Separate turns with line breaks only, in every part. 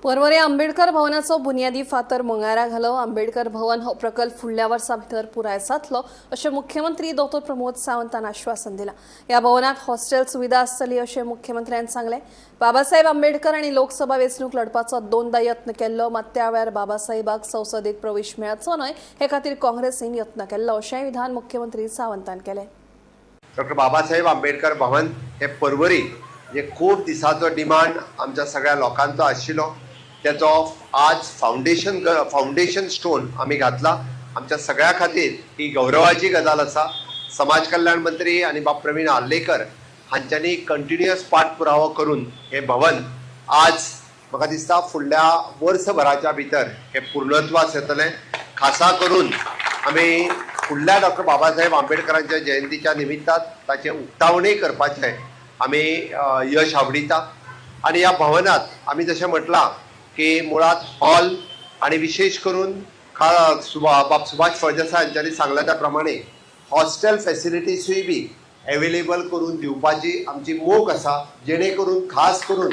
परवरे आंबेडकर भवनाचो बुनियादी फातर मंगळारा घालो। आंबेडकर भवन हो प्रकल्प फुडल्या वर्सा भितर पुराय जातलो अशें मुख्यमंत्री डॉ. प्रमोद सावंतान आश्वासन दिलां। ह्या भवनात हॉस्टेल सुविधा आसतली अशें मुख्यमंत्र्यान सांगलें। बाबासाहेब आंबेडकर आनी लोकसभा वेंचणूक लढपाचो दोनदा यत्न केल्लो, मात त्या वेळार बाबासाहेबाक संसदेत प्रवेश मेळचो न्हय हे खातीर काँग्रेसीन यत्न केल्लो अशेंय विधान मुख्यमंत्री सावंतान केलें।
डॉ. बाबासाहेब आंबेडकर भवन हे परवरी जे खूप दिसाचो डिमांड आमच्या सगळ्या लोकांचो आशिल्लो, त्याचो आज फाउंडेशन स्टोन आम्ही घातला। आमच्या सगळ्या खातीर ही गौरवाची गजाल आसा। समाज कल्याण मंत्री आणि बाब प्रवीण आर्लेकर हांच्यांनी कंटिन्युअस पाठपुरावो करून हे भवन आज म्हाका दिसता फुडल्या वर्सभराच्या भितर हे पूर्णत्वास येतलें। खासा करून आमी फुडल्या डॉ. बाबासाहेब आंबेडकरांच्या जयंतीच्या निमित्तान ताचे उक्तावणय करपाचें आमी यश आवडीता। आणि ह्या भवनात आमी जशें म्हटलां की मुळात हॉल आणि विशेष करून बाब सुभाष फळदेसाय हांच्यांनी सांगला त्या प्रमाणे हॉस्टेल फॅसिलिटीजूय बी अवेलेबल करून दिवपाची आमची मोख आसा, जेणे करून खास करून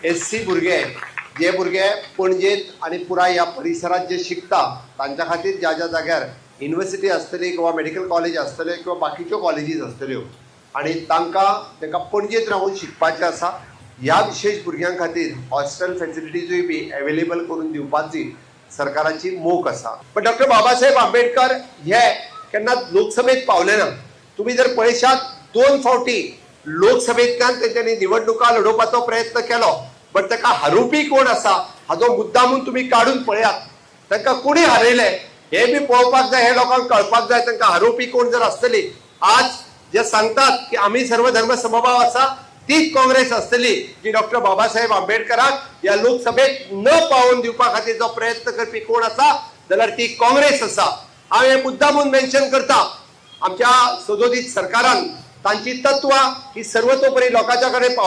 SC भुरगे जे भुरगे पणजेत आणि पुराय ह्या परिसरात जे शिकता तांच्या खातीर ज्या ज्या जाग्यार युनिव्हर्सिटी आसतली किंवा मेडिकल कॉलेज आसतले किंवा बाकीच्यो कॉलेजीस आसतल्यो आणि तांकां पणजेत रावून शिकपाचें आसा, ह्या विशेष भुरग्यां खातीर हॉस्टेल फॅसिलिटीजूय बी अवेलेबल करून दिवपाची सरकाराची मोख आसा। पण डॉ. बाबासाहेब आंबेडकर हे केन्ना लोकसभेत पावले ना। तुम्ही जर पळयशात 2 फावटी लोकसभेंतल्यान तेंच्यांनी निवडणुका लडोवपाचो प्रयत्न केलो, पण ताका हारोवपी कोण आसा हाचो मुद्दामून तुम्ही काढून पळयात। तांकां कोणी हारयले हे बी पळोवपाक जाय, हे लोकांक कळपाक जाय तांकां हारोवपी कोण जर आसतली। आज जे सांगतात की आम्ही सर्वधर्म समभाव आसा, तीच काँग्रेस आसतली जी डॉ. बाबासाहेब आंबेडकराक या लोकसभेत न पावोवन दिवपा खातीर जो प्रयत्न करपी कोण आसा जाल्यार ती काँग्रेस आसा। हांव हे मुद्दामून मेन्शन करता। आमच्या सदोदीत सरकारान तांची तत्वां ही सर्वतोपरी लोकांच्या कडेन